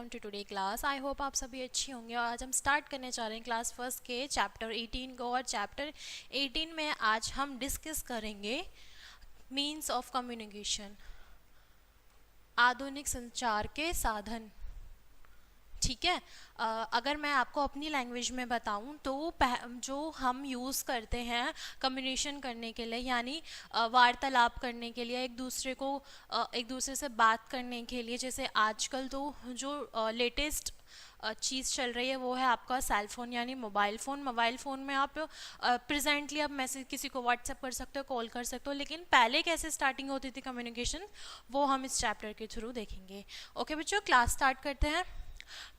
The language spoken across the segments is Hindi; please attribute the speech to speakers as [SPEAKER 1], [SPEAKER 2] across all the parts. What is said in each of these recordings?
[SPEAKER 1] Welcome to today class. I hope आप सभी अच्छी होंगे और आज हम स्टार्ट करने जा रहे हैं क्लास फर्स्ट के चैप्टर 18 को। और चैप्टर 18 में आज हम डिस्कस करेंगे मीन्स ऑफ कम्युनिकेशन, आधुनिक संचार के साधन। ठीक है, अगर मैं आपको अपनी लैंग्वेज में बताऊं तो जो हम यूज़ करते हैं कम्युनिकेशन करने के लिए, यानी वार्तालाप करने के लिए, एक दूसरे से बात करने के लिए, जैसे आजकल तो जो लेटेस्ट चीज़ चल रही है वो है आपका सेल फोन यानी मोबाइल फ़ोन में आप प्रेजेंटली आप मैसेज किसी को व्हाट्सएप कर सकते हो, कॉल कर सकते हो, लेकिन पहले कैसे स्टार्टिंग होती थी कम्युनिकेशन वो हम इस चैप्टर के थ्रू देखेंगे। ओके बच्चों, क्लास स्टार्ट करते हैं।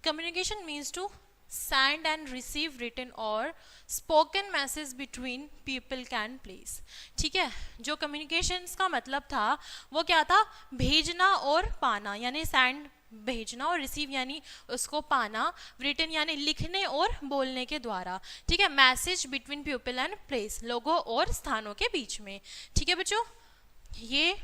[SPEAKER 1] Communication means to send and receive written or spoken message between people can place। ठीक है, जो communications का मतलब था वो क्या था, भेजना और पाना, यानी send भेजना और रिसीव यानी उसको पाना, written यानी लिखने और बोलने के द्वारा। ठीक है, message between people and place, लोगों और स्थानों के बीच में। ठीक है बच्चों, ये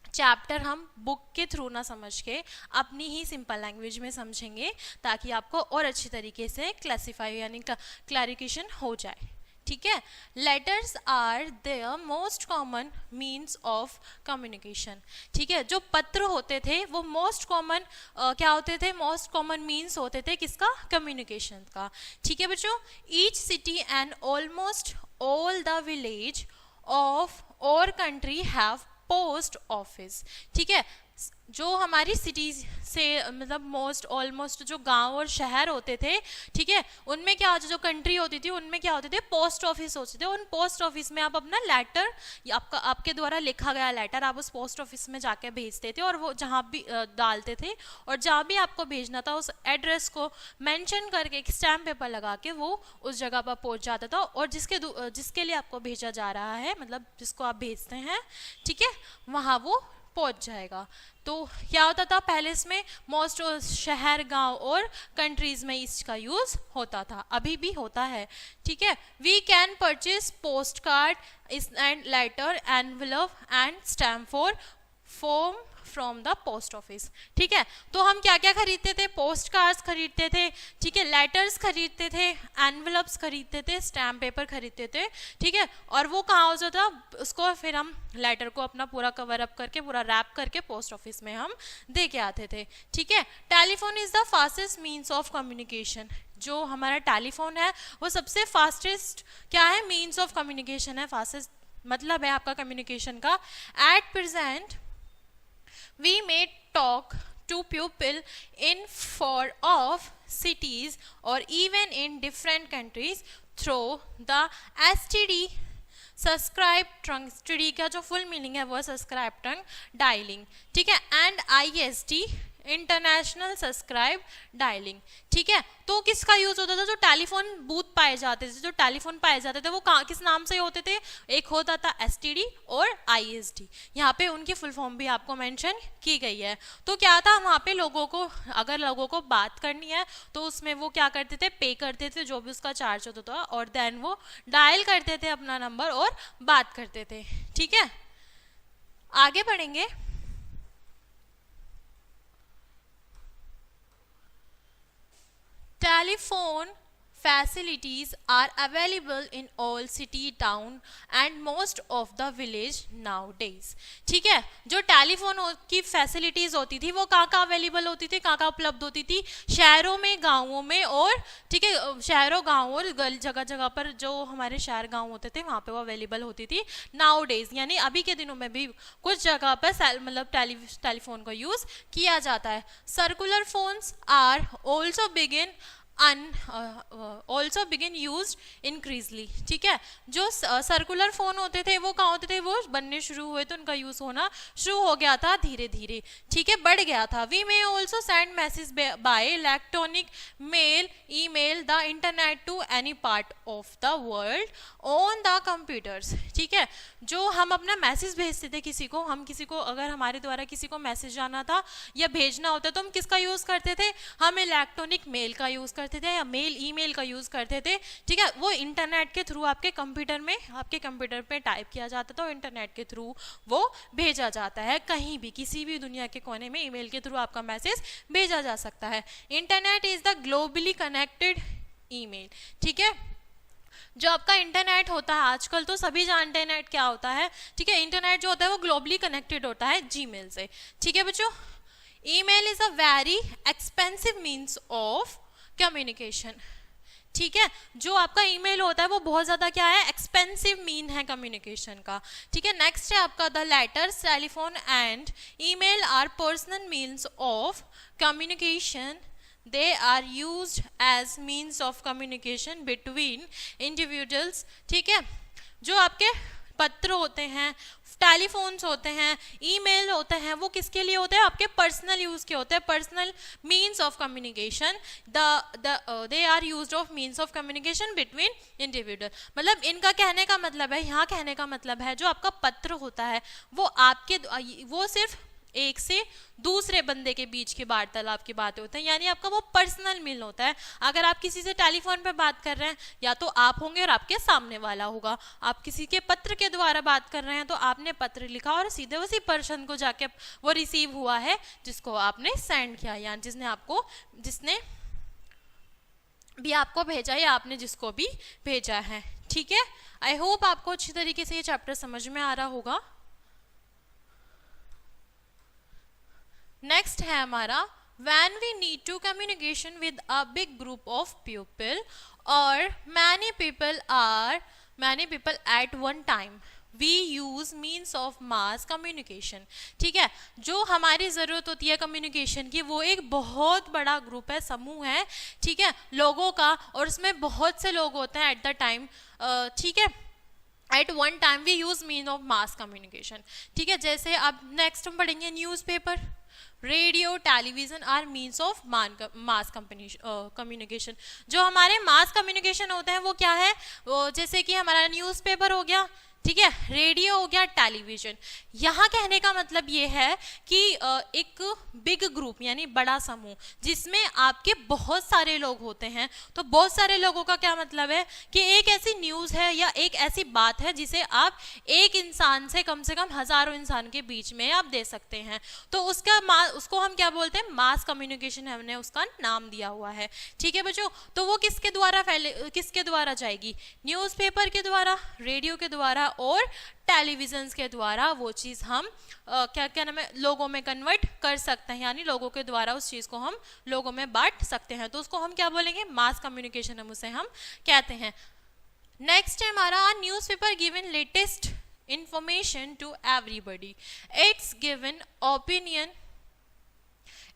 [SPEAKER 1] चैप्टर हम बुक के थ्रू ना समझ के अपनी ही सिंपल लैंग्वेज में समझेंगे ताकि आपको और अच्छी तरीके से क्लासिफाई यानी क्लैरिफिकेशन हो जाए। ठीक है, letters are the most common means of communication. ठीक है, जो पत्र होते थे वो मोस्ट कॉमन क्या होते थे, मोस्ट कॉमन मीन्स होते थे किसका, कम्युनिकेशन का। ठीक है बच्चों, each city and almost all the village of और कंट्री हैव पोस्ट ऑफिस। ठीक है, जो हमारी सिटीज से मतलब मोस्ट ऑलमोस्ट जो गांव और शहर होते थे, ठीक है, उनमें क्या होता, जो कंट्री होती थी उनमें क्या होते थे, पोस्ट ऑफिस होते थे। उन पोस्ट ऑफिस में आप अपना लेटर, आपके द्वारा लिखा गया लेटर आप उस पोस्ट ऑफिस में जाके भेजते थे और वो जहाँ भी डालते थे और जहाँ भी आपको भेजना था उस एड्रेस को मेंशन करके एक स्टैम्प पेपर लगा के वो उस जगह पर पहुँच जाता था और जिसके लिए आपको भेजा जा रहा है, मतलब जिसको आप भेजते हैं, ठीक है, वहाँ वो पहुंच जाएगा। तो क्या होता था पहले, इसमें मोस्ट शहर, गांव और कंट्रीज में इसका यूज होता था, अभी भी होता है। ठीक है, we can purchase post card and letter, envelope and stamp for form from the post office. ठीक है, तो हम क्या क्या खरीदते थे, पोस्ट कार्ड्स खरीदते थे, ठीक है, लेटर्स खरीदते थे, एनवेलप्स खरीदते थे, स्टैम्प पेपर खरीदते थे। ठीक है, और वो कहाँ हो जाता, उसको फिर हम लेटर को अपना पूरा कवर अप करके, पूरा रैप करके पोस्ट ऑफिस में हम दे के आते थे। ठीक है, telephone is the fastest means of communication. जो हमारा टेलीफोन है वो सबसे फास्टेस्ट क्या है, मीन्स ऑफ कम्युनिकेशन है। फास्टेस्ट मतलब है आपका कम्युनिकेशन का। At present we may talk to people in far off cities or even in different countries through the STD subscribe trunk. STD का जो फुल मीनिंग है वो है सब्सक्राइब ट्रंक डायलिंग। ठीक है, and ISD international subscribe dialing. ठीक है, तो किसका यूज होता था, जो टेलीफोन बूथ पाए जाते थे, जो टेलीफोन पाए जाते थे वो किस नाम से होते थे, एक होता था STD और ISD। यहाँ पे उनकी फुल फॉर्म भी आपको मेंशन की गई है। तो क्या था, वहाँ पे अगर लोगों को बात करनी है तो उसमें वो क्या करते थे, पे करते थे जो भी उसका चार्ज होता था और देन वो डायल करते थे अपना नंबर और बात करते थे। ठीक है, आगे बढ़ेंगे। Telephone facilities are available in all city, town and most of the village nowadays। ठीक है, जो टेलीफोन की फैसिलिटीज होती थी वो कहाँ अवेलेबल होती थी, कहाँ उपलब्ध होती थी, शहरों में, गांवों में, और ठीक है, शहरों, गांव और जगह जगह पर जो हमारे शहर गांव होते थे वहाँ पे वो अवेलेबल होती थी। नाउ डेज यानी अभी के दिनों में भी कुछ जगह पर मतलब टेलीफोन का यूज किया जाता है। Circular phones are also begin used increasingly. ठीक है, जो सर्कुलर फोन होते थे वो कहाँ होते थे, वो बनने शुरू हुए तो उनका यूज होना शुरू हो गया था धीरे धीरे। ठीक है, बढ़ गया था। We may also send message by electronic mail, email, the internet to any part of the world on the computers. ठीक है, जो हम अपना मैसेज भेजते थे किसी को अगर हमारे द्वारा किसी को मैसेज आना था या भेजना होता तो हम किसका यूज करते थे, हम इलेक्ट्रॉनिक मेल का यूज करते करते थे या ईमेल का यूज़ करते थे, ठीक है, वो इंटरनेट के थ्रू आपके कंप्यूटर पे टाइप किया जाता था और इंटरनेट के थ्रू वो भेजा जाता है। कहीं भी किसी भी दुनिया के कोने में ईमेल के थ्रू आपका मैसेज भेजा जा सकता है। Internet is the globally connected email, ठीक है। जो आपका इंटरनेट होता है, आजकल तो सभी जानते हैं नेट क्या होता है, ठीक है। इंटरनेट जो होता है वो ग्लोबली कनेक्टेड होता है जीमेल से, ठीक है बच्चों। Email is a very expensive means of communication, ठीक है। जो आपका ईमेल होता है वो बहुत ज़्यादा क्या है, एक्सपेंसिव मीन है कम्युनिकेशन का, ठीक है। नेक्स्ट है आपका the letters, telephone and email are personal means of communication, they are used as means of communication between individuals, ठीक है। जो आपके पत्र होते हैं, टेलीफोन्स होते हैं, ईमेल होते हैं, वो किसके लिए होते हैं, आपके पर्सनल यूज के होते हैं, personal means of communication. They are used of means of communication between individual. मतलब इनका कहने का मतलब है, यहाँ कहने का मतलब है जो आपका पत्र होता है वो सिर्फ एक से दूसरे बंदे के बीच की वार्तालाप की बातें होते हैं, यानी आपका वो पर्सनल मिल होता है। अगर आप किसी से टेलीफोन पे बात कर रहे हैं, या तो आप होंगे और आपके सामने वाला होगा। आप किसी के पत्र के द्वारा बात कर रहे हैं तो आपने पत्र लिखा और सीधे उसी पर्सन को जाके वो रिसीव हुआ है जिसको आपने सेंड किया, यानी जिसने भी आपको भेजा या आपने जिसको भी भेजा है, ठीक है। आई होप आपको अच्छी तरीके से ये चैप्टर समझ में आ रहा होगा। नेक्स्ट है हमारा when we need to communication with a big group of people or many people at one time we use means of mass communication, ठीक है। जो हमारी ज़रूरत होती है कम्युनिकेशन की, वो एक बहुत बड़ा ग्रुप है, समूह है, ठीक है, लोगों का, और उसमें बहुत से लोग होते हैं एट द टाइम, ठीक है। At one time we use mean of mass communication, ठीक है। जैसे अब नेक्स्ट हम पढ़ेंगे newspaper, radio, television are means of mass communication. जो हमारे मास कम्युनिकेशन होते हैं वो क्या है, वो जैसे कि हमारा न्यूज़पेपर हो गया, ठीक है, रेडियो हो गया, टेलीविजन। यहाँ कहने का मतलब ये है कि एक बिग ग्रुप यानी बड़ा समूह जिसमें आपके बहुत सारे लोग होते हैं। तो बहुत सारे लोगों का क्या मतलब है कि एक ऐसी न्यूज़ है या एक ऐसी बात है जिसे आप एक इंसान से कम हजारों इंसान के बीच में आप दे सकते हैं। तो उसको हम क्या बोलते हैं, मास कम्युनिकेशन, हमने उसका नाम दिया हुआ है, ठीक है बच्चों। तो वो किसके द्वारा जाएगी, न्यूज़पेपर के द्वारा, रेडियो के द्वारा और टेलीविजन के द्वारा। वो चीज़ हम क्या नाम है, लोगों में कन्वर्ट कर सकते हैं, यानी लोगों के द्वारा उस चीज़ को हम लोगों में बांट सकते हैं। तो उसको हम क्या बोलेंगे, मास कम्युनिकेशन हम उसे हम कहते हैं। नेक्स्ट है हमारा newspaper given latest information to everybody, it's given opinion,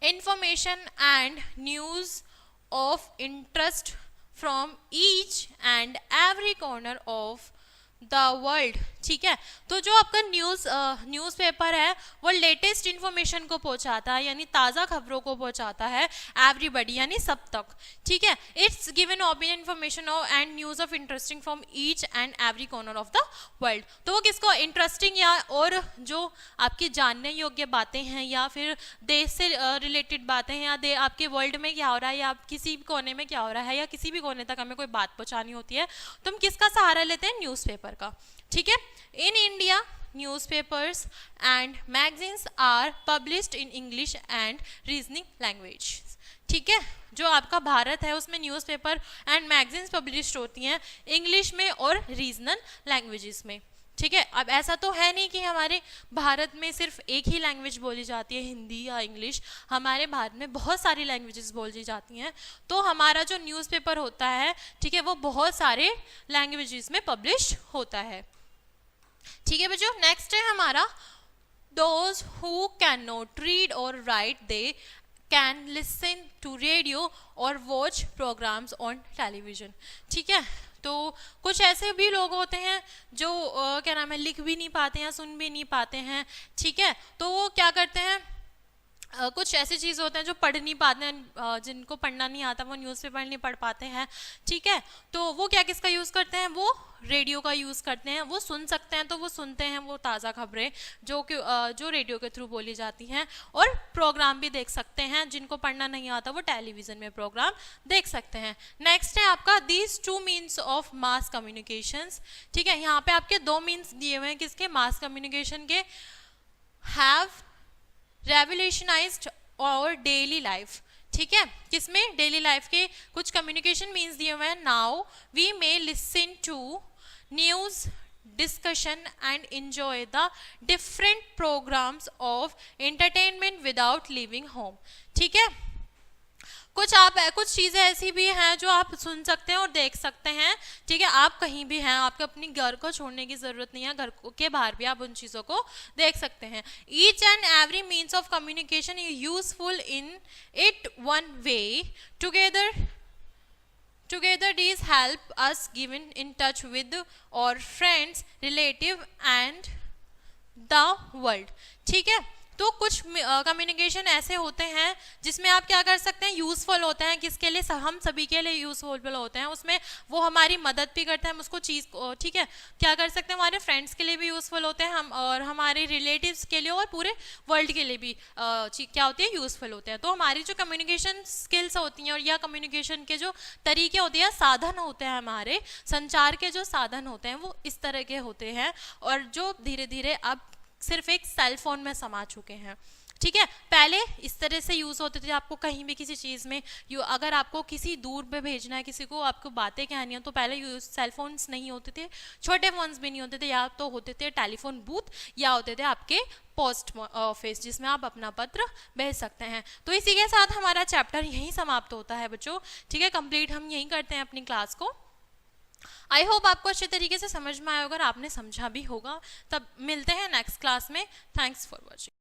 [SPEAKER 1] information and news of interest from each and every corner of the world, ठीक है। तो जो आपका न्यूज़पेपर है वो लेटेस्ट इंफॉर्मेशन को पहुंचाता है, यानी ताज़ा खबरों को पहुंचाता है एवरीबडी, यानी सब तक, ठीक है। It's given opinion, information and news of interesting from each and every corner of the world. तो वो किसको, इंटरेस्टिंग या और जो आपकी जानने योग्य बातें हैं या फिर देश से रिलेटेड बातें हैं या आपके वर्ल्ड में क्या हो रहा है या किसी भी कोने में क्या हो रहा है या किसी भी कोने तक हमें कोई बात पहुँचानी होती है तो हम किसका सहारा लेते हैं, न्यूज़पेपर का, ठीक है। In India newspapers and magazines are published in English and reasoning language, ठीक है। जो आपका भारत है उसमें न्यूज़पेपर एंड मैगजीन्स पब्लिश्ड होती हैं इंग्लिश में और रीजनल लैंग्वेजेस में, ठीक है। अब ऐसा तो है नहीं कि हमारे भारत में सिर्फ एक ही लैंग्वेज बोली जाती है, हिंदी या इंग्लिश। हमारे भारत में बहुत सारी लैंग्वेजेस बोली जाती हैं। तो हमारा जो न्यूज़पेपर होता है, ठीक है, वो बहुत सारे लैंग्वेजेस में पब्लिश होता है, ठीक है बच्चों। नेक्स्ट है हमारा those who can not read और write they can listen to radio और वॉच प्रोग्राम्स ऑन टेलीविजन, ठीक है। तो कुछ ऐसे भी लोग होते हैं जो क्या नाम है, लिख भी नहीं पाते हैं, सुन भी नहीं पाते हैं, ठीक है। तो वो क्या करते हैं, कुछ ऐसी चीज़ होते हैं जो पढ़ नहीं पाते हैं, जिनको पढ़ना नहीं आता वो न्यूज़पेपर नहीं पढ़ पाते हैं, ठीक है। तो वो क्या किसका यूज़ करते हैं, वो रेडियो का यूज़ करते हैं। वो सुन सकते हैं तो वो सुनते हैं वो ताज़ा खबरें जो रेडियो के थ्रू बोली जाती हैं, और प्रोग्राम भी देख सकते हैं। जिनको पढ़ना नहीं आता वो टेलीविज़न में प्रोग्राम देख सकते हैं। नेक्स्ट है आपका these two means of mass communications, ठीक है। यहाँ पे आपके दो मीन्स दिए हुए हैं किसके, मास कम्युनिकेशन के। हैव रेवोल्यूशनाइज्ड और डेली लाइफ, ठीक है। किसमें, डेली लाइफ के कुछ कम्युनिकेशन मीन्स दिए हुए हैं। Now we may listen to news discussion and enjoy the different programmes of entertainment without living home, ठीक है। कुछ चीज़ें ऐसी भी हैं जो आप सुन सकते हैं और देख सकते हैं, ठीक है। आप कहीं भी हैं, आपको अपनी घर को छोड़ने की ज़रूरत नहीं है, घर के बाहर भी आप उन चीज़ों को देख सकते हैं। Each and every means of communication is useful in it one way together these help us given in touch with our friends, relative and the world, ठीक है। तो कुछ कम्युनिकेशन ऐसे होते हैं जिसमें आप क्या कर सकते हैं, यूजफुल होते हैं। किसके लिए, हम सभी के लिए यूजफुल होते हैं। उसमें वो हमारी मदद भी करते हैं, हम उसको चीज़, ठीक है, क्या कर सकते हैं, हमारे फ्रेंड्स के लिए भी यूजफुल होते हैं हम, और हमारे रिलेटिव्स के लिए और पूरे वर्ल्ड के लिए भी क्या होती है, यूजफुल होते हैं। तो हमारी जो कम्युनिकेशन स्किल्स होती हैं और या कम्युनिकेशन के जो तरीके होते हैं, साधन होते हैं, हमारे संचार के जो साधन होते हैं वो इस तरह के होते हैं, और जो धीरे धीरे अब सिर्फ एक सेल फोन में समा चुके हैं, ठीक है। पहले इस तरह से यूज़ होते थे, आपको कहीं भी किसी चीज़ में अगर आपको किसी दूर पे भेजना है, किसी को आपको बातें कहनी है, तो पहले सेल फोन्स नहीं होते थे, छोटे फोन्स भी नहीं होते थे, या तो होते थे टेलीफोन बूथ, या होते थे आपके पोस्ट ऑफिस जिसमें आप अपना पत्र भेज सकते हैं। तो इसी के साथ हमारा चैप्टर यहीं समाप्त होता है बच्चों, ठीक है। कंप्लीट हम यहीं करते हैं अपनी क्लास को। आई होप आपको अच्छे तरीके से समझ में आया होगा, आपने समझा भी होगा। तब मिलते हैं नेक्स्ट क्लास में। Thanks for watching.